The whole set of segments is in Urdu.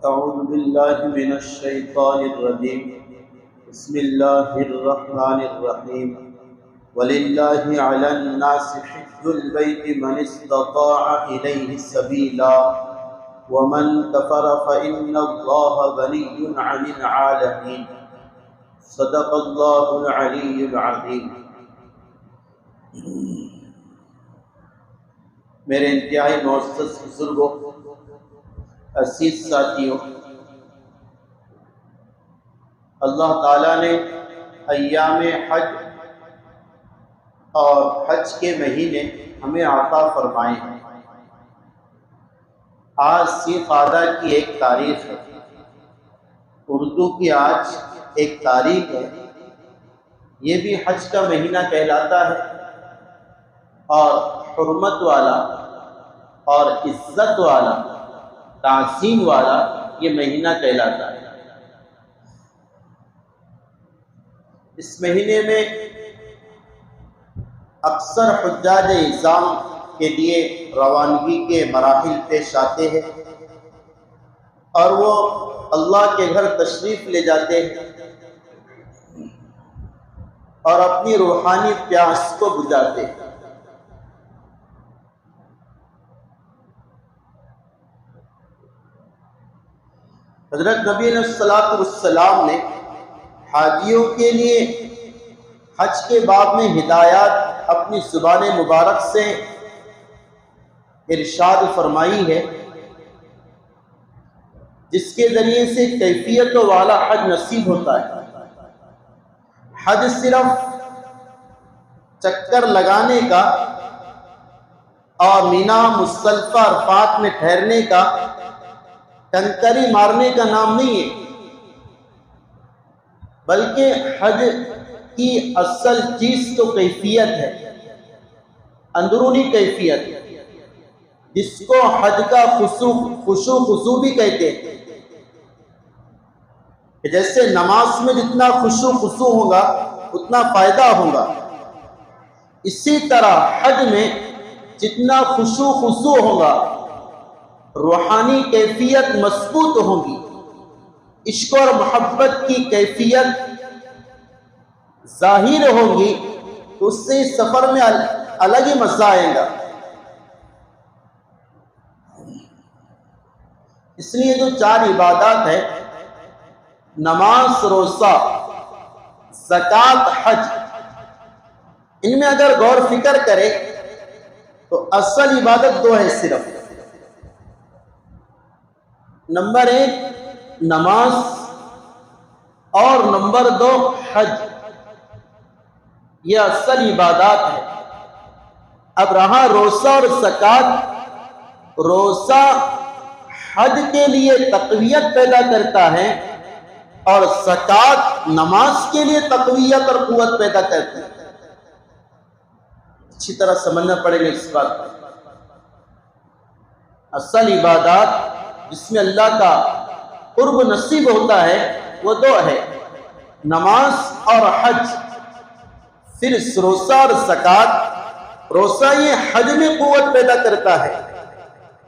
أعوذ بالله من الشيطان الرجيم بسم الله الرحمن الرحيم ولله على الناس حج البيت من استطاع إليه سبيلا ومن كفر فإن الله غني عن العالمين صدق الله العلي العظيم۔ میرے انتہائی معزز بزرگوں، عزیز ساتھیوں، اللہ تعالیٰ نے ایام حج اور حج کے مہینے ہمیں عطا فرمائے ہیں۔ آج سی قعدہ کی ایک تاریخ ہے، اردو کی آج ایک تاریخ ہے، یہ بھی حج کا مہینہ کہلاتا ہے اور حرمت والا اور عزت والا، تعظیم والا یہ مہینہ کہلاتا ہے۔ اس مہینے میں اکثر حجاج اعظام کے لیے روانگی کے مراحل پیش آتے ہیں اور وہ اللہ کے گھر تشریف لے جاتے ہیں اور اپنی روحانی پیاس کو بجھاتے ہیں۔ حضرت نبی علیہ السلام نے حاجیوں کے لیے حج کے باب میں ہدایات اپنی زبان مبارک سے ارشاد فرمائی ہے، جس کے ذریعے سے کیفیت والا حج نصیب ہوتا ہے۔ حج صرف چکر لگانے کا اور مینا مزدلفہ عرفات میں ٹھہرنے کا، کنکری مارنے کا نام نہیں ہے، بلکہ حج کی اصل چیز تو کیفیت ہے، اندرونی کیفیت، جس کو حج کا خشوع خضوع بھی کہتے ہیں۔ کہ جیسے نماز میں جتنا خشوع خضوع ہوگا اتنا فائدہ ہوگا، اسی طرح حج میں جتنا خشوع خضوع ہوگا روحانی کیفیت مضبوط ہوگی، عشق اور محبت کی کیفیت ظاہر ہوگی، تو اس سے سفر میں الگ ہی مزہ آئے گا۔ اس لیے جو چار عبادات ہیں، نماز، روزہ، زکوٰۃ، حج، ان میں اگر غور فکر کرے تو اصل عبادت دو ہے صرف۔ نمبر 1 نماز اور نمبر 2 حج، یہ اصل عبادات ہے۔ اب رہا روزہ اور زکوٰۃ، روزہ حج کے لیے تقویت پیدا کرتا ہے اور زکوٰۃ نماز کے لیے تقویت اور قوت پیدا کرتی ہے۔ اچھی طرح سمجھنا پڑے گا اس بات کو۔ اصل عبادات جس میں اللہ کا قرب نصیب ہوتا ہے وہ دو ہے، نماز اور حج۔ پھر روزہ اور زکوٰۃ، روزہ یہ حج میں قوت پیدا کرتا ہے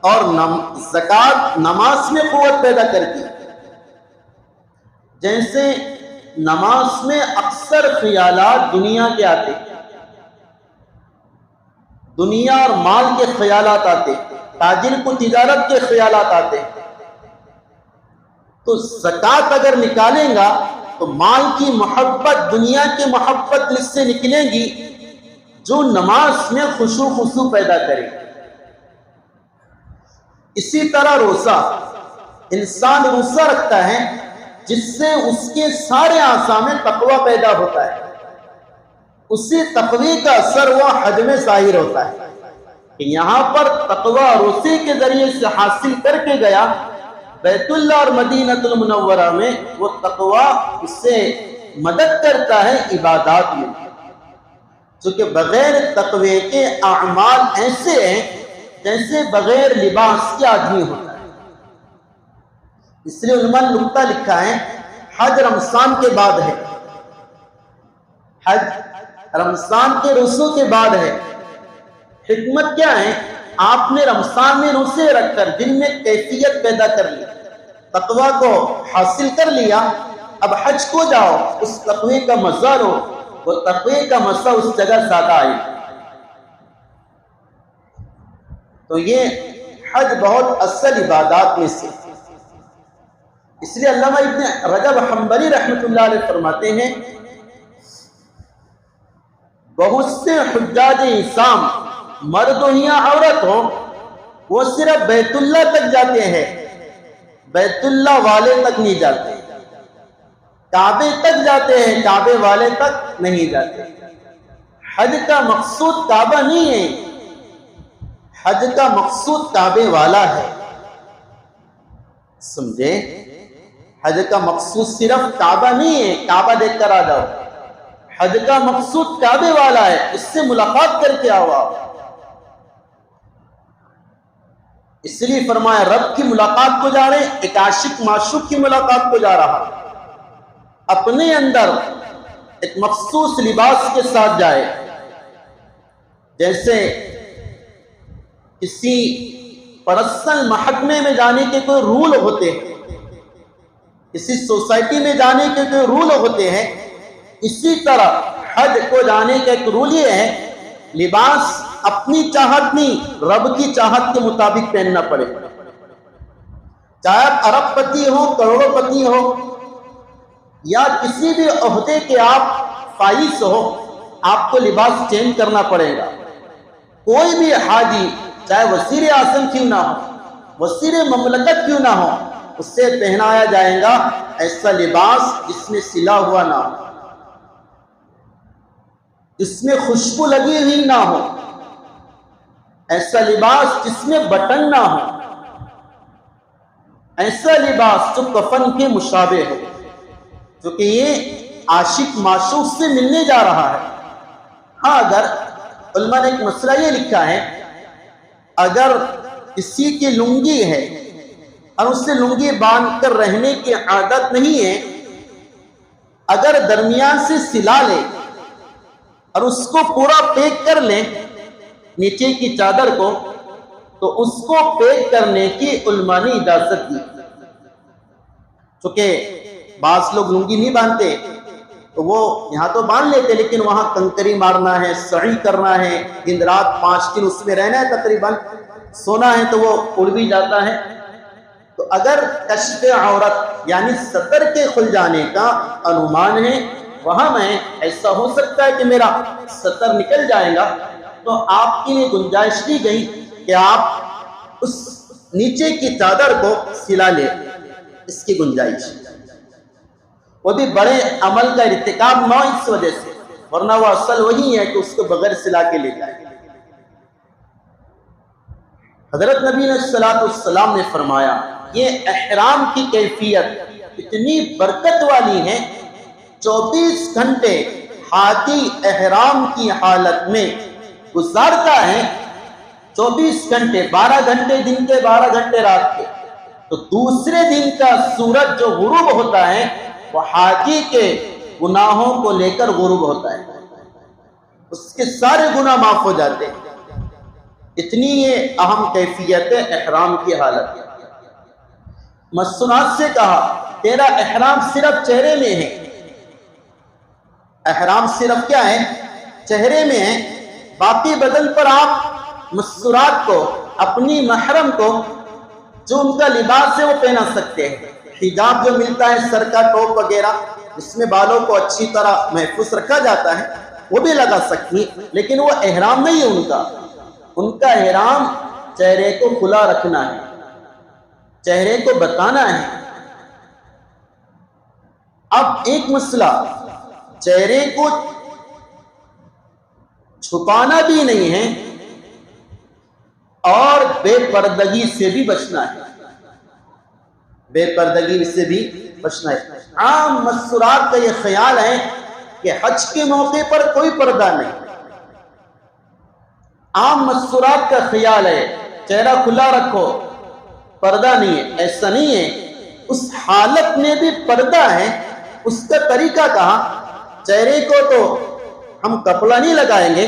اور زکوٰۃ نماز میں قوت پیدا کرتی ہے۔ جیسے نماز میں اکثر خیالات دنیا کے آتے، دنیا اور مال کے خیالات آتے، تاجر کو تجارت کے خیالات آتے، تو زکوٰۃ اگر نکالیں گا تو مال کی محبت، دنیا کی محبت اس سے نکلے گی جو نماز میں خشوع خضوع پیدا کرے۔ اسی طرح روزہ، انسان روزہ رکھتا ہے جس سے اس کے سارے اعضاء میں تقوی پیدا ہوتا ہے، اسی تقوی کا اثر وہ حج میں ظاہر ہوتا ہے کہ یہاں پر تقوی روزے کے ذریعے سے حاصل کر کے گیا، بیت اللہ اور مدینہ المنورہ میں وہ تقوی اس سے مدد کرتا ہے عبادات میں، چونکہ بغیر تقوی کے اعمال ایسے ہیں جیسے بغیر لباس کے آدمی ہوتا ہے۔ اس لیے علماء نے نقطہ لکھا ہے، حج رمضان کے بعد ہے، حج رمضان کے روزوں کے بعد ہے۔ حکمت کیا ہے؟ آپ نے رمضان میں روزے رکھ کر دن میں کیفیت پیدا کر لی، تقوی کو حاصل کر لیا، اب حج کو جاؤ، اس تقوی کا مزہ لو، وہ تقوی کا مزہ اس جگہ زیادہ آئے۔ تو یہ حج بہت اصل عبادات میں سے، اس لیے علامہ ابن رجب حنبلی رحمۃ اللہ علیہ فرماتے ہیں بہت سے حجاج اسلام مرد ہو یا عورت ہو وہ صرف بیت اللہ تک جاتے ہیں، بیت اللہ والے تک نہیں جاتے، کعبے تک جاتے ہیں، کعبے والے تک نہیں جاتے۔ حج کا مقصود کعبہ نہیں ہے، حج کا مقصود کعبے والا ہے، سمجھے؟ حج کا مقصود صرف کعبہ نہیں ہے کعبہ دیکھ کر آ جاؤ، حج کا مقصود کعبے والا ہے، اس سے ملاقات کر کے آؤ آپ۔ اس لیے فرمایا رب کی ملاقات کو جا رہے، ایک عاشق معشوق کی ملاقات کو جا رہا، اپنے اندر ایک مخصوص لباس کے ساتھ جائے، جیسے کسی پرسنل محکمے میں جانے کے کوئی رول ہوتے ہیں، کسی سوسائٹی میں جانے کے کوئی رول ہوتے ہیں، اسی طرح حج کو جانے کا ایک رول یہ ہے لباس اپنی چاہت نہیں رب کی چاہت کے مطابق پہننا پڑے، چاہے آپ ارب پتی ہو، کروڑوں پتی ہو، یا کسی بھی عہدے کے آپ فائز ہو، آپ کو لباس چینج کرنا پڑے گا۔ کوئی بھی حاجی چاہے وزیر اعظم کیوں نہ ہو، وزیر مملکت کیوں نہ ہو، اس سے پہنایا جائے گا ایسا لباس جس میں سلا ہوا نہ ہو، جس میں خوشبو لگی ہوئی نہ ہو، ایسا لباس جس میں بٹن نہ ہو، ایسا لباس جو کفن کے مشابہ ہو، کیونکہ یہ عاشق معشوق سے ملنے جا رہا ہے۔ ہاں، اگر علماء نے ایک مسئلہ یہ لکھا ہے، اگر کسی کی لنگی ہے اور اس سے لنگی باندھ کر رہنے کی عادت نہیں ہے، اگر درمیان سے سلا لے اور اس کو پورا پیک کر لے نیچے کی چادر کو، تو اس کو پیک کرنے کی علماء نے اجازت دی۔ چونکہ بعض لوگ لنگی نہیں باندھتے تو وہ یہاں تو باندھ لیتے، لیکن وہاں کنکری مارنا ہے، سعی کرنا ہے، دن رات 5 دن اس میں رہنا ہے، تقریباً سونا ہے تو وہ اڑ بھی جاتا ہے۔ تو اگر کشف عورت یعنی ستر کے کھل جانے کا انومان ہے، وہاں میں ایسا ہو سکتا ہے کہ میرا ستر نکل جائے گا، تو آپ کے لیے گنجائش دی گئی کہ آپ اس نیچے کی چادر کو سلا لیں، اس کی گنجائش، وہ بھی بڑے عمل کا ارتکاب نہ اس وجہ سے، ورنہ وہ اصل وہی ہے کہ اس کو بغیر سلا کے لے جائے۔ حضرت نبی صلی اللہ علیہ وسلم نے فرمایا یہ احرام کی کیفیت اتنی برکت والی ہے، 24 گھنٹے حاجی احرام کی حالت میں گزارتا ہے، 24 گھنٹے، 12 گھنٹے دن کے، 12 گھنٹے رات کے، تو دوسرے دن کا سورج جو غروب ہوتا ہے وہ حاجی کے گناہوں کو لے کر غروب ہوتا ہے، اس کے سارے گناہ معاف ہو جاتے ہیں۔ اتنی یہ اہم کیفیت ہے احرام کی حالت۔ مسنات سے کہا تیرا احرام صرف چہرے میں ہے، احرام صرف کیا ہے؟ چہرے میں ہے، باقی بدن پر آپ مسرات کو، اپنی محرم کو جو ان کا لباس ہے وہ پہنا سکتے ہیں۔ حجاب جو ملتا ہے سر کا ٹوپ وغیرہ جس میں بالوں کو اچھی طرح محفوظ رکھا جاتا ہے وہ بھی لگا سکتی، لیکن وہ احرام نہیں ہے ان کا احرام چہرے کو کھلا رکھنا ہے، چہرے کو بتانا ہے۔ اب ایک مسئلہ، چہرے کو چھپانا بھی نہیں ہے اور بے پردگی سے بھی بچنا ہے، بے پردگی سے بھی بچنا ہے۔ عام مسورات کا یہ خیال ہے کہ حج کے موقع پر کوئی پردہ نہیں، عام مسورات کا خیال ہے چہرہ کھلا رکھو، پردہ نہیں ہے، ایسا نہیں ہے۔ اس حالت میں بھی پردہ ہے، اس کا طریقہ کہا، چہرے کو تو ہم کپڑا نہیں لگائیں گے،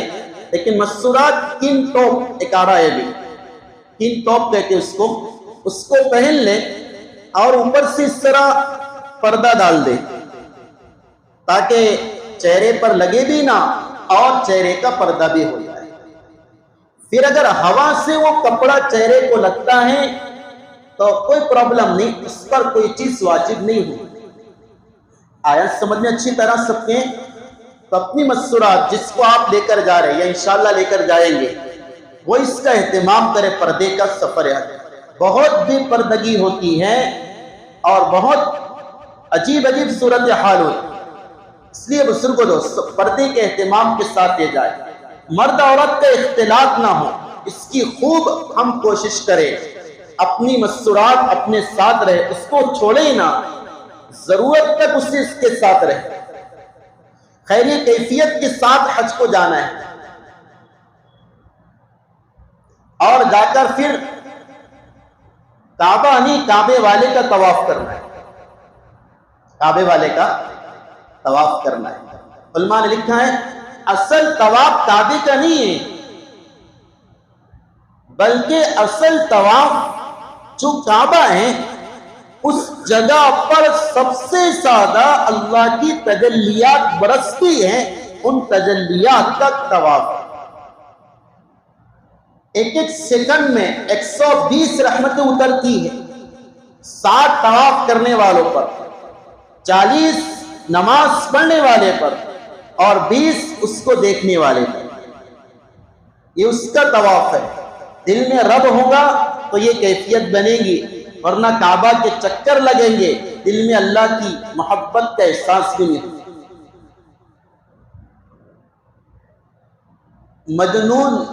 لیکن مسورات کن ٹوپ ایک آ رہا ہے بھی، کن ٹوپ کہتے اس کو پہن لیں، اور اوپر سے اس طرح پردہ ڈال دے تاکہ چہرے پر لگے بھی نہ اور چہرے کا پردہ بھی ہو جائے. پھر اگر ہوا سے وہ کپڑا چہرے کو لگتا ہے تو کوئی پرابلم نہیں، اس پر کوئی چیز واجب نہیں ہوگی. آیت سمجھنے اچھی طرح سب کے. تو اپنی مستورات جس کو آپ لے کر جا رہے ہیں یا انشاءاللہ لے کر جائیں گے، وہ اس کا اہتمام کرے. پردے کا سفر ہے، بہت بے پردگی ہوتی ہے اور بہت عجیب عجیب صورتحال ہوتی ہے. اس لیے بزرگوں دوستو پردے کے اہتمام کے ساتھ لے جائے. مرد عورت کا اختلاط نہ ہو، اس کی خوب ہم کوشش کریں. اپنی مستورات اپنے ساتھ رہے، اس کو چھوڑے نہ، ضرورت تک اس کے ساتھ رہے. خیریہ کیفیت کے ساتھ حج کو جانا ہے اور جا کر پھر کعبہ نہیں کعبے والے کا طواف کرنا ہے. کعبے والے کا طواف کرنا ہے. علماء نے لکھا ہے اصل طواف کعبے کا نہیں ہے، بلکہ اصل طواف جو کعبہ ہے اس جگہ پر سب سے زیادہ اللہ کی تجلیات برستی ہیں، ان تجلیات کا طواف. ایک ایک سیکنڈ میں 120 رحمتیں اترتی ہیں 60 طواف کرنے والوں پر، 40 نماز پڑھنے والے پر اور 20 اس کو دیکھنے والے پر. یہ اس کا طواف ہے. دل میں رب ہوگا تو یہ کیفیت بنے گی، ورنہ کعبہ کے چکر لگیں گے، دل میں اللہ کی محبت کا احساس بھی نہیں. مجنون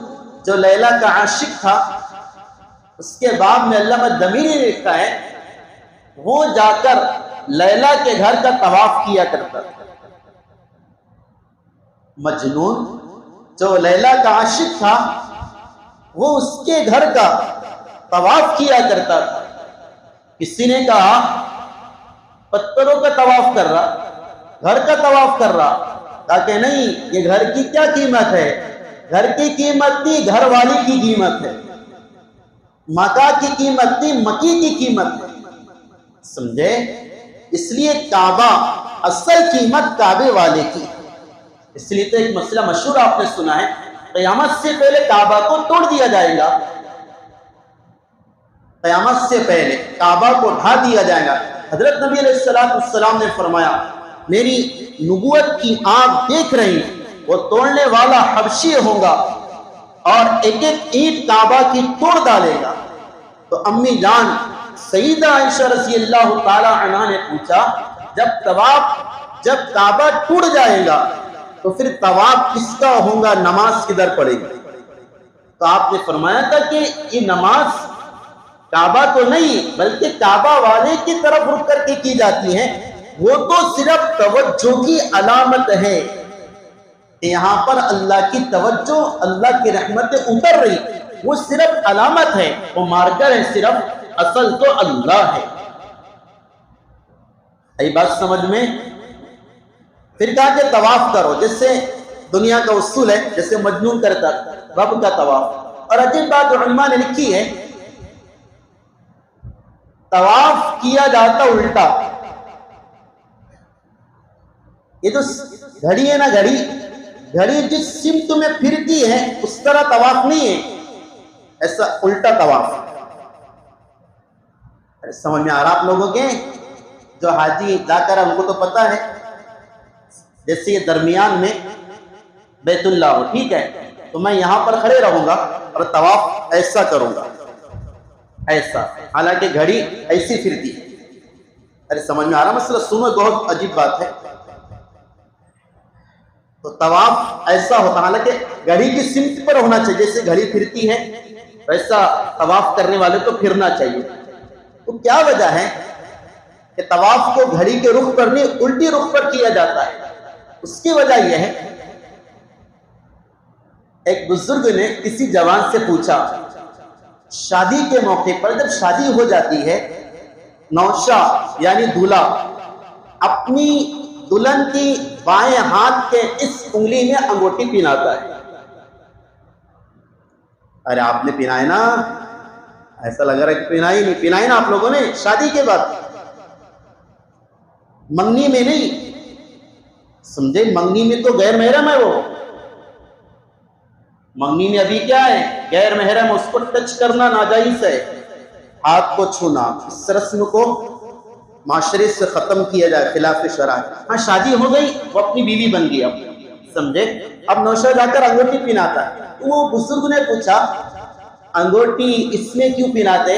جو لیلا کا عاشق تھا، اس کے بعد میں علامہ دمیری نے لکھا ہے وہ جا کر لیلا کے گھر کا طواف کیا کرتا تھا. مجنون جو لیلا کا عاشق تھا وہ اس کے گھر کا طواف کیا کرتا تھا. کسی نے کہا پتھروں کا طواف کر رہا، گھر کا طواف کر رہا، کہا کہ نہیں، یہ گھر کی کیا قیمت ہے؟ گھر کی قیمت نہیں، گھر والی کی قیمت ہے. مکہ کی قیمت نہیں، مکی کی قیمت ہے. سمجھے؟ اس لیے کعبہ اصل قیمت کعبے والے کی. اس لیے تو ایک مسئلہ مشہور آپ نے سنا ہے، قیامت سے پہلے کعبہ کو توڑ دیا جائے گا. قیامت سے پہلے کعبہ کو ڈھا دیا جائے گا. حضرت نبی علیہ السلام نے فرمایا میری نبوت کی آنکھ دیکھ رہی، وہ توڑنے والا حبشی ہوگا اور ایک ایک اینٹ کعبہ کی توڑ ڈالے گا. تو امی جان سیدہ عائشہ رضی اللہ تعالی عنہا نے پوچھا جب کعبہ ٹوٹ جائے گا تو پھر طواف کس کا ہوگا، نماز کدھر پڑے گی؟ تو آپ نے فرمایا تھا کہ یہ نماز کعبہ تو نہیں بلکہ کعبہ والے کی طرف رخ کر کے کی جاتی ہے. وہ تو صرف توجہ کی علامت ہے. یہاں پر اللہ کی توجہ، اللہ کی رحمتیں اتر رہی، وہ صرف علامت ہے، وہ مارکر ہے، صرف اصل تو اللہ ہے. ای بات سمجھ میں؟ پھر کہا کہ طواف کرو، جیسے دنیا کا اصول ہے، جیسے مجنون کرتا رب کا طواف. اور عجیب بات علماء نے لکھی ہے طواف کیا جاتا الٹا. یہ جو گھڑی ہے نا، گھڑی جس سمت میں پھرتی ہے اس طرح طواف نہیں ہے، ایسا الٹا طواف. سمجھ میں آ رہا آپ لوگوں کے؟ جو حاجی جا کر ان کو تو پتا ہے، جیسے یہ درمیان میں بیت اللہ ہو، ٹھیک ہے، تو میں یہاں پر کھڑے رہوں گا اور طواف ایسا کروں گا، ایسا، حالانکہ گھڑی ایسی پھرتی ہے. ارے سمجھ میں آ رہا مسئلہ؟ سنو، بہت عجیب بات ہے. تو طواف ایسا ہوتا، حالانکہ گھڑی کی سمت پر ہونا چاہیے، جیسے گھڑی پھرتی ہے ویسا طواف کرنے والے کو پھرنا چاہیے. تو کیا وجہ ہے کہ طواف کو گھڑی کے رخ پر نہیں الٹی رخ پر کیا جاتا ہے؟ اس کی وجہ یہ ہے، ایک بزرگ نے کسی جوان سے پوچھا، شادی کے موقع پر جب شادی ہو جاتی ہے، نوشا یعنی دولہا اپنی دلہن کی بائیں ہاتھ کے اس انگلی میں انگوٹھی پہناتا ہے. ارے آپ نے پہنائے نا؟ ایسا لگ رہا ہے کہ پہنا ہی نہیں. پہنائی نا آپ لوگوں نے شادی کے بعد, منگنی میں نہیں. سمجھے, منگنی میں تو غیر محرم ہے وہ. منگنی میں ابھی کیا ہے, غیر محرم, اس کو ٹچ کرنا ناجائز ہے, ہاتھ کو چھونا. اس رسم کو معاشرے سے ختم کیا جائے خلاف شرع. ہاں شادی ہو گئی, وہ اپنی بیوی بن گئی. اب سمجھے, اب نوشہ جا کر انگوٹھی پہناتا ہے. تو وہ بزرگ نے پوچھا انگوٹھی اس میں کیوں پہناتے؟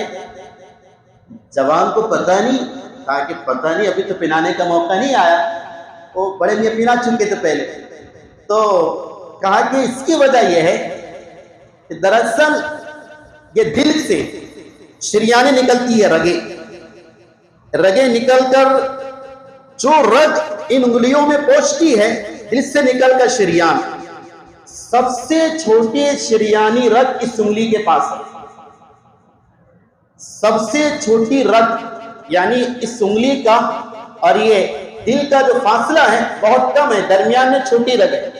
جوان کو پتہ نہیں. کہا کہ پتہ نہیں, ابھی تو پہنانے کا موقع نہیں آیا, وہ بڑے میاں پہنا چکے تھے پہلے. تو کہا کہ اس کی وجہ یہ ہے کہ دراصل یہ دل سے شریانیں نکلتی ہے, رگیں نکل کر جو رگ ان انگلیوں میں پہنچتی ہے, دل سے نکل کر شریان, سب سے چھوٹے شریانی رگ اس انگلی کے پاس ہے. سب سے چھوٹی رگ یعنی اس انگلی کا اور یہ دل کا جو فاصلہ ہے بہت کم ہے, درمیان میں چھوٹی رگ ہے.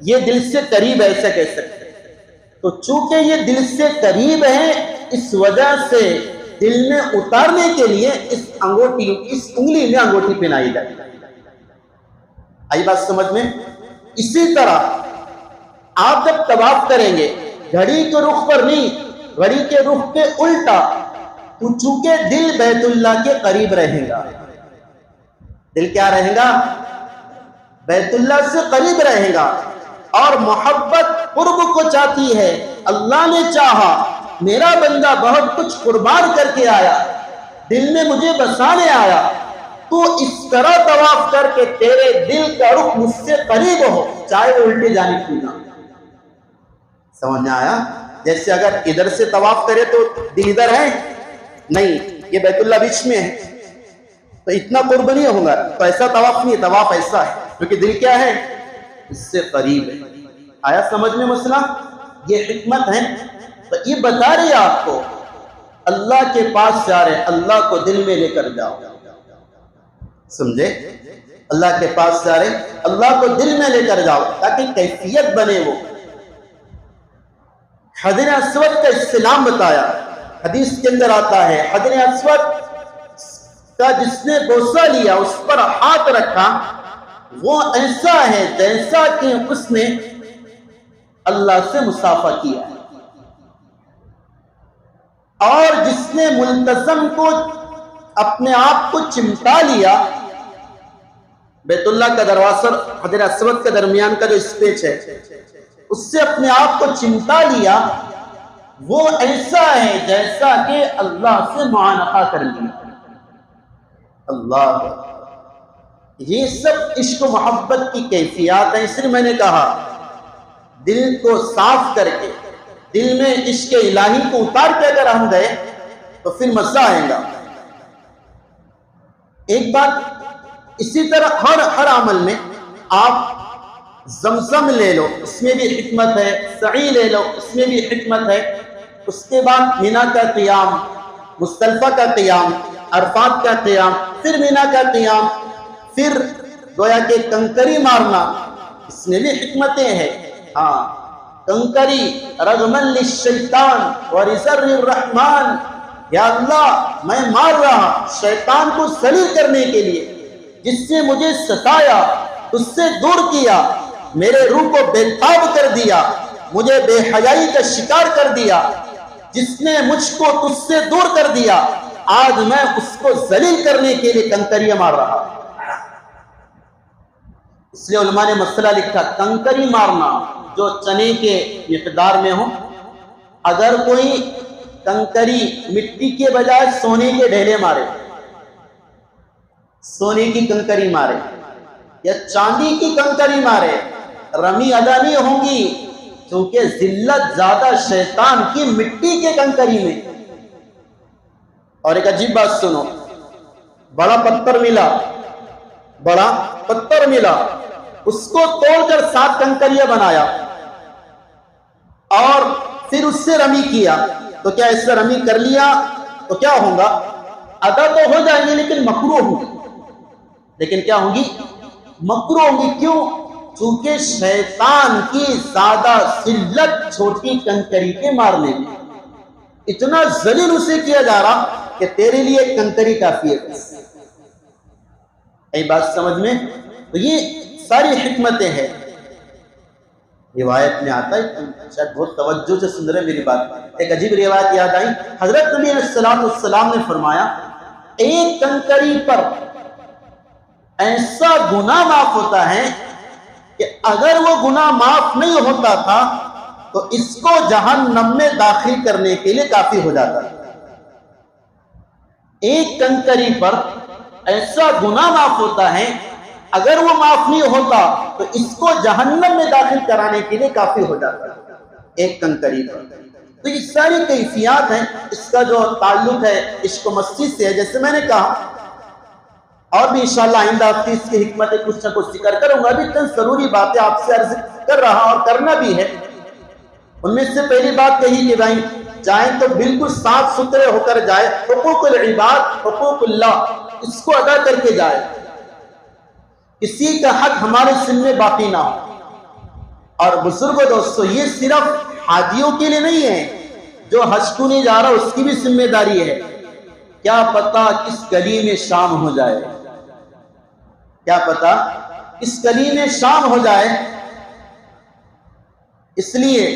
یہ دل سے قریب ہے, ایسا کہہ سکتے. تو چونکہ یہ دل سے قریب ہے, اس وجہ سے دل میں اتارنے کے لیے اس انگلی میں انگوٹھی پہنائی جاتی ہے. آئی بات سمجھ میں؟ اسی طرح آپ جب طواف کریں گے, گھڑی کے رخ پر نہیں, گھڑی کے رخ کے الٹا, تو چونکہ دل بیت اللہ کے قریب رہے گا. دل کیا رہے گا؟ بیت اللہ سے قریب رہے گا, اور محبت قرب کو چاہتی ہے. اللہ نے چاہا, میرا بندہ بہت کچھ قربان کر کے آیا, دل میں مجھے بسانے آیا, تو اس طرح طواف کر کے تیرے دل کا رخ مجھ سے قریب ہو, چاہے وہ الٹے جانب کیوں نہ. سمجھ میں آیا؟ جیسے اگر ادھر سے طواف کرے تو دل ادھر ہے نہیں, یہ بیت اللہ بیچ میں ہے, تو اتنا قرب نہیں ہوگا. تو ایسا طواف نہیں ہے, طواف ایسا ہے کیونکہ دل کیا ہے, اس سے قریب ہے. آیا سمجھ میں مسئلہ؟ یہ حکمت ہے. تو یہ بتا رہی ہے آپ کو, اللہ کے پاس جا رہے, اللہ کو دل میں لے کر جاؤ. سمجھے, اللہ کے پاس جا رہے, اللہ کو دل میں لے کر جاؤ تاکہ کیفیت بنے. وہ حجر اسود کا استلام بتایا, حدیث کے اندر آتا ہے, حجر اسود کا جس نے بوسہ لیا, اس پر ہاتھ رکھا, وہ ایسا ہے جیسا کہ اس نے اللہ سے مصافحہ کیا. اور جس نے ملتزم کو اپنے آپ کو چمٹا لیا, بیت اللہ کا دروازہ حجر اسود کا درمیان کا جو اسپیس ہے, اس سے اپنے آپ کو چمٹا لیا, وہ ایسا ہے جیسا کہ اللہ سے معانقہ کر لیا. اللہ, یہ سب عشق و محبت کی کیفیات ہیں. اس لیے میں نے کہا دل کو صاف کر کے, دل میں عشق الہی کو اتار کے اگر ہم گئے تو پھر مزہ آئے گا. ایک بات اسی طرح ہر عمل میں آپ زمزم لے لو, اس میں بھی حکمت ہے. سعی لے لو, اس میں بھی حکمت ہے. اس کے بعد مینا کا قیام, مزدلفہ کا قیام, عرفات کا قیام, پھر مینا کا قیام, پھر گویا کہ کنکری مارنا, اس میں بھی حکمتیں ہیں. ہاں, کنکری رغمن للشیطان ورزر الرحمن, یا اللہ میں مار رہا شیطان کو ذلیل کرنے کے لیے, جس سے مجھے ستایا, اس سے دور کیا, میرے روح کو بے تاب کر دیا, مجھے بے حیائی کا شکار کر دیا, جس نے مجھ کو تجھ سے دور کر دیا, آج میں اس کو ذلیل کرنے کے لیے کنکریاں مار رہا. اس لیے علماء نے مسئلہ لکھا, کنکری مارنا جو چنے کے مقدار میں ہو. اگر کوئی کنکری مٹی کے بجائے سونے کے ڈھیلے مارے, سونے کی کنکری مارے یا چاندی کی کنکری مارے, رمی ادا نہیں ہوگی, کیونکہ ذلت زیادہ شیطان کی مٹی کے کنکری میں. اور ایک عجیب بات سنو, بڑا پتھر ملا, اس کو توڑ کر 7 کنکریاں بنایا اور پھر اس سے رمی کیا, تو کیا اس سے رمی کر لیا تو کیا ہوگا؟ ادا تو ہو جائیں گے لیکن مکروہ ہوگی. لیکن کیا ہوگی؟ مکروہ ہوگی. کیوں؟ چونکہ شیطان کی زیادہ ذلت چھوٹی کنکری کے مارنے میں. اتنا ذلیل اسے کیا جا رہا کہ تیرے لیے ایک کنکری کافی ہے بس. بات سمجھ میں؟ تو یہ ساری حکمتیں ہیں. روایت میں آتا ہے، شاید بہت توجہ سے سن رہے میری بات، ایک عجیب روایت یاد آئی. حضرت نبی علیہ السلام نے فرمایا ایک کنکری پر ایسا گناہ معاف ہوتا ہے کہ اگر وہ گناہ معاف نہیں ہوتا تھا تو اس کو جہنم میں داخل کرنے کے لیے کافی ہو جاتا ہے. ایک کنکری پر ایسا گناہ معاف ہوتا ہے، اگر وہ معاف نہیں ہوتا تو اس کو جہنم میں داخل کرانے کے لیے کافی ہو جاتا ہے ایک کنکری پر. تو یہ ساری کیفیات ہیں. اس کا جو تعلق ہے عشق و مستی سے ہے، جیسے میں نے کہا، اور بھی انشاءاللہ آئندہ آپ کی اس کی حکمت کچھ نہ کچھ ذکر کروں گا. ابھی چند ضروری باتیں آپ سے عرض کر رہا اور کرنا بھی ہے. ان میں سے پہلی بات کہی کہ بھائی جائیں تو بالکل صاف ستھرے ہو کر جائے. حقوق العباد، حقوق اللہ، اس کو ادا کر کے جائے. کسی کا حق ہمارے سن میں باقی نہ ہو. اور بزرگوں دوستو، یہ صرف حاجیوں کے لیے نہیں ہے، جو حج کو نہیں جا رہا اس کی بھی ذمہ داری ہے. کیا پتا کس گلی میں شام ہو جائے، کیا پتا کس گلی میں شام ہو جائے. اس لیے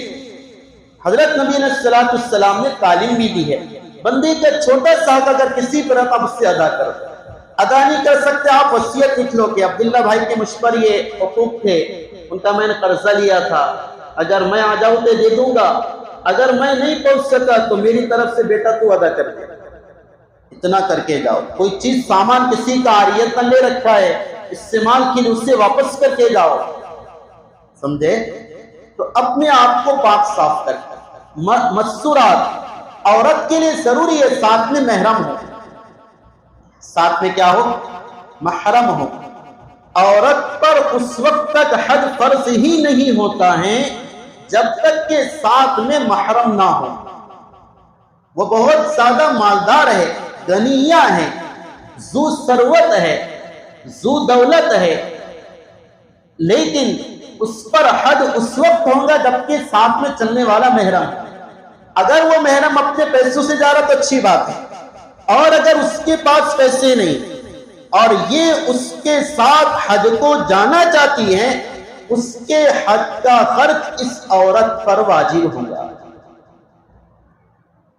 حضرت نبی علیہ السلام نے تعلیم بھی دی ہے. بندے کا چھوٹا سا حق اگر کسی پر آپ اس سے ادا کرو، ادا نہیں کر سکتے آپ وصیت لکھ لو کہ عبداللہ بھائی کے مجھ پر یہ حقوق تھے، ان کا میں نے قرضہ لیا تھا، اگر میں آ جاؤں تو دے دوں گا، اگر میں نہیں پہنچ سکا تو میری طرف سے بیٹا تو ادا کر دے. اتنا کر کے جاؤ. کوئی چیز سامان کسی کا عاریت میں لے رکھا ہے، استعمال کے لیے اسے واپس کر کے جاؤ. سمجھے؟ تو اپنے آپ کو پاک صاف کر. مستورات عورت کے لیے ضروری ہے ساتھ میں محرم ہو. ساتھ میں کیا ہو؟ محرم ہو. عورت پر اس وقت تک حج فرض ہی نہیں ہوتا ہے جب تک کہ ساتھ میں محرم نہ ہو. وہ بہت زیادہ مالدار ہے، غنیہ ہے، ذو ثروت ہے، ذو دولت ہے، لیکن اس پر حد اس وقت ہوگا جبکہ ساتھ میں چلنے والا محرم. اگر وہ محرم اپنے پیسوں سے جا رہا تو اچھی بات ہے، اور اگر اس کے پاس پیسے نہیں اور یہ اس کے ساتھ حج کو جانا چاہتی ہے، اس کے حج کا خرچ اس عورت پر واجب ہوگا.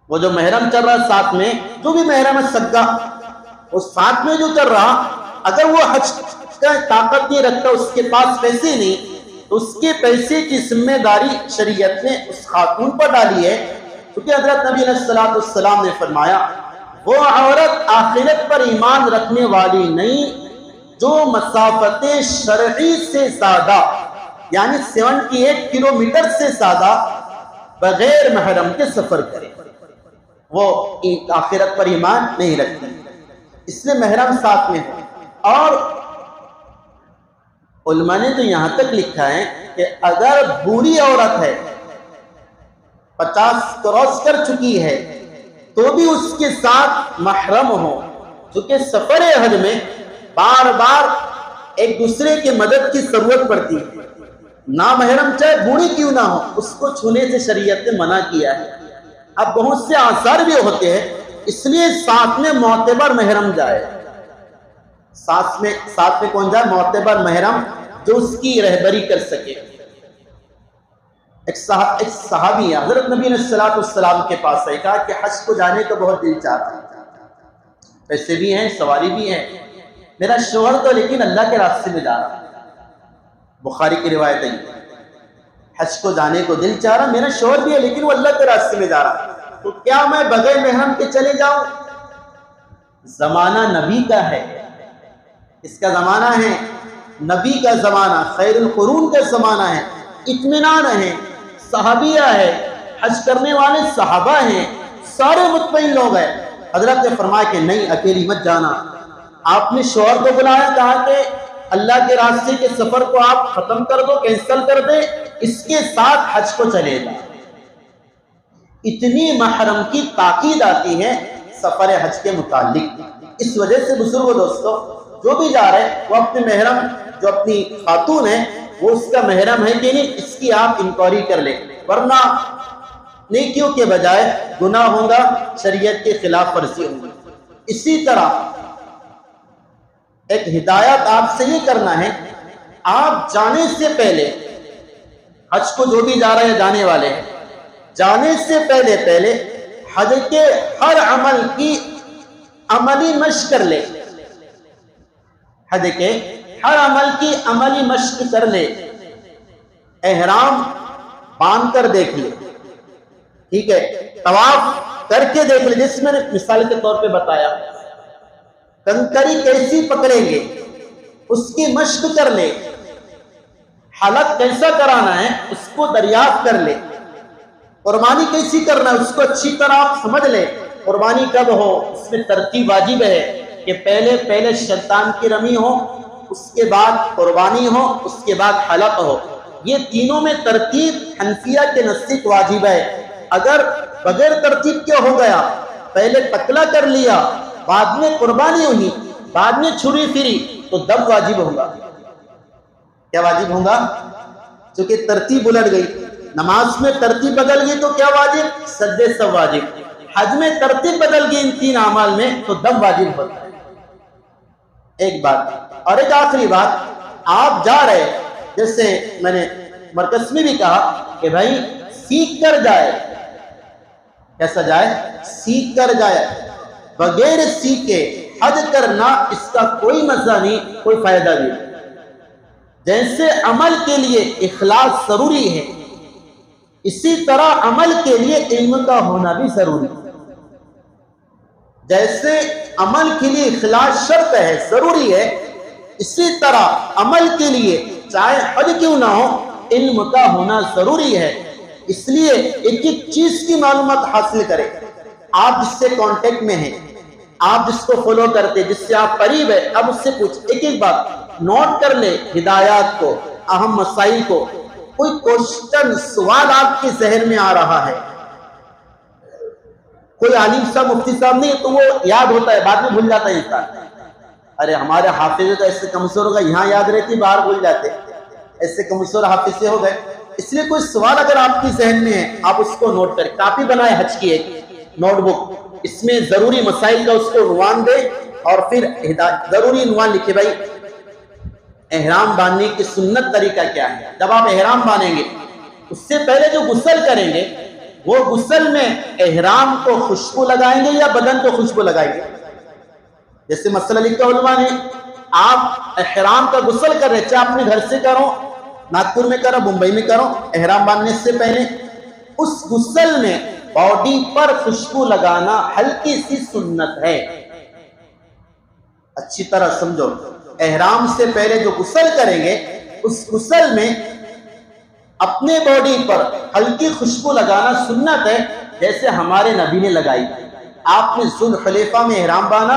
وہ جو محرم چل رہا ساتھ میں، جو بھی محرم ہے سگا، وہ ساتھ میں جو چل رہا، اگر وہ حج کا طاقت نہیں رکھتا، اس کے پاس پیسے نہیں، تو اس کے پیسے کی ذمہ داری شریعت نے اس خاتون پر ڈالی ہے. کیونکہ حضرت نبی علیہ السلام نے فرمایا وہ عورت آخرت پر ایمان رکھنے والی نہیں جو مسافت شرعی سے زیادہ، یعنی 78 کلومیٹر سے زیادہ بغیر محرم کے سفر کرے، وہ آخرت پر ایمان نہیں رکھتی. اس لیے محرم ساتھ میں ہے. اور علماء نے تو یہاں تک لکھا ہے کہ اگر بوڑھی عورت ہے، 50 کراس کر چکی ہے، تو بھی اس کے ساتھ محرم ہو. چونکہ سفر حج میں بار بار ایک دوسرے کی مدد کی ضرورت پڑتی ہے. نامحرم چاہے بوڑھی کیوں نہ ہو، اس کو چھونے سے شریعت نے منع کیا ہے. اب بہت سے آثار بھی ہوتے ہیں، اس لیے ساتھ میں معتبر محرم جائے. ساتھ میں کون جائے؟ معتبر محرم جو اس کی رہبری کر سکے. ایک صحابی حضرت نبی علیہ السلام کے پاس آئے، کہا کہ حج کو جانے کا بہت دل چاہتا ہے، پیسے بھی ہیں، سواری بھی ہے، میرا شوہر تو لیکن اللہ کے راستے میں جا رہا. بخاری کی روایت ہے، حج کو جانے کو دل چاہ رہا، میرا شوہر بھی ہے لیکن وہ اللہ کے راستے میں جا رہا، تو کیا میں بغیر محرم کے چلے جاؤں؟ زمانہ نبی کا ہے. اس کا زمانہ ہے نبی کا زمانہ، خیر القرون کا زمانہ ہے، اطمینان ہے، صحابیہ ہے، حج کرنے والے صحابہ ہیں، سارے مطمئن لوگ ہیں. حضرت نے فرمایا کہ نہیں، اکیلی مت جانا. آپ نے شوہر کو بلایا، کہا کہ اللہ کے راستے کے سفر کو آپ ختم کر دو، کینسل کر دے، اس کے ساتھ حج کو چلے جا. اتنی محرم کی تاکید آتی ہے سفر حج کے متعلق. اس وجہ سے بزرگوں دوستو، جو بھی جا رہے وہ اپنے محرم، جو اپنی خاتون ہے وہ اس کا محرم ہے کہ نہیں، اس کی آپ انکوائری کر لیں. ورنہ نیکیوں کے بجائے گناہ ہوگا، شریعت کے خلاف ورزی ہوگی۔ اسی طرح ایک ہدایت آپ سے یہ کرنا ہے، آپ جانے سے پہلے، حج کو جو بھی جا رہے ہیں جانے والے ہیں، جانے سے پہلے حج کے ہر عمل کی عملی مشق کر لے، حج کے ہر عمل کی عملی مشق کر لے، احرام باندھ کر دیکھ لے، ٹھیک ہے، طواف کر کے دیکھ لے، جس میں نے مثال کے طور پہ بتایا، کنکری کیسی پکڑیں گے اس کی مشق کر لے، حلق کیسا کرانا ہے اس کو دریافت کر لے، قربانی کیسی کرنا ہے اس کو اچھی طرح آپ سمجھ لے، قربانی کب ہو اس میں ترتیب واجب ہے کہ پہلے شیطان کی رمی ہو، اس کے بعد قربانی ہو، اس کے بعد حلق ہو، یہ تینوں میں ترتیب حنفیہ کے نزدیک واجب ہے۔ اگر بغیر ترتیب کیا ہو گیا، پہلے تکلا کر لیا، بعد میں قربانی ہوئی، بعد میں چھری پھری، تو دم واجب ہوگا۔ کیا واجب ہوگا؟ چونکہ ترتیب الٹ گئی، نماز میں ترتیب بدل گئی تو کیا واجب؟ سجدے سب واجب، حج میں ترتیب بدل گئی ان تین اعمال میں تو دم واجب ہوتا ہے۔ ایک بات، اور ایک آخری بات، آپ جا رہے، جیسے میں نے مرکز میں بھی کہا کہ بھائی سیکھ کر جائے، کیسا جائے؟ سیکھ کر جائے، بغیر سیکھے حج کرنا اس کا کوئی مزہ نہیں، کوئی فائدہ نہیں۔ جیسے عمل کے لیے اخلاص ضروری ہے، اسی طرح عمل کے لیے علم کا ہونا بھی ضروری ہے۔ جیسے عمل کے لیے اخلاص شرط ہے، ضروری ہے، اسی طرح عمل کے لیے چاہے حج کیوں نہ ہو علم کا ہونا ضروری ہے۔ اس لیے ایک ایک چیز کی معلومات حاصل کریں۔ آپ جس سے کانٹیکٹ میں ہیں، آپ جس کو فالو کرتے، جس سے آپ قریب ہے، اب اس سے پوچھ، ایک ایک بات نوٹ کر لے، ہدایات کو، اہم مسائل کو۔ کوئی کوشچن سوال آپ کے ذہن میں آ رہا ہے، کوئی عالم صاحب مفتی صاحب نہیں تو وہ یاد ہوتا ہے، بعد میں بھول جاتا ہے انسان۔ ارے ہمارے حافظ تو ایسے کمزور ہوگا، یہاں یاد رہتی باہر بھول جاتے، ایسے کمزور حافظ سے ہو گئے۔ اس لیے کوئی سوال اگر آپ کی ذہن میں ہے، آپ اس کو نوٹ کریں، کاپی بنائے حج کی ایک نوٹ بک، اس میں ضروری مسائل کا اس کو عنوان دے، اور پھر ضروری عنوان لکھے، بھائی احرام باندھنے کی سنت طریقہ کیا ہے۔ جب آپ احرام باندھیں گے اس سے پہلے جو غسل کریں گے، وہ غسل میں احرام کو خوشبو لگائیں گے یا بدن کو خوشبو لگائیں گے؟ جیسے مسئلہ لکھا علماء نے، آپ احرام کا غسل کر رہے، چاہے اپنے گھر سے کرو، ناگپور میں کرو، ممبئی میں کرو، احرام باندھنے سے پہلے اس غسل میں باڈی پر خوشبو لگانا ہلکی سی سنت ہے۔ اچھی طرح سمجھو، احرام سے پہلے جو غسل کریں گے اس غسل میں اپنے باڈی پر ہلکی خوشبو لگانا سنت ہے، جیسے ہمارے نبی نے لگائی۔ آپ نے ذوالحلیفہ میں احرام باندھا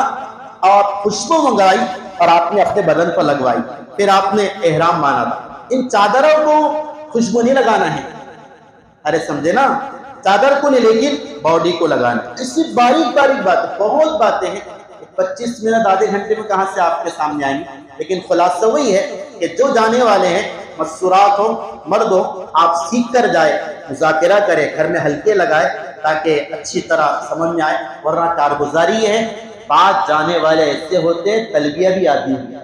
اور خوشبو منگائی اور آپ نے اپنے بدن پر لگوائی، پھر آپ نے احرام باندھا تھا۔ ان چادروں کو خوشبو نہیں لگانا ہے، ارے سمجھے نا، چادر کو نہیں لیکن باڈی کو لگانا۔ اسی باریک باریک باتیں، بہت باتیں ہیں، 25 منٹ آدھے گھنٹے میں کہاں سے آپ کے سامنے آئیں گے، لیکن خلاصہ وہی ہے کہ جو جانے والے ہیں، مستورات ہو مرد ہو، آپ سیکھ کر جائے، مذاکرہ کرے، گھر میں ہلکے لگائے تاکہ اچھی طرح سمجھ میں آئے، ورنہ کارگزاری ہے، بعد جانے والے ایسے ہوتے تلبیہ بھی آدمی ہوئی۔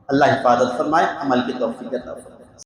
اللہ حفاظت فرمائے، عمل کی توفیق عطا فرمائے۔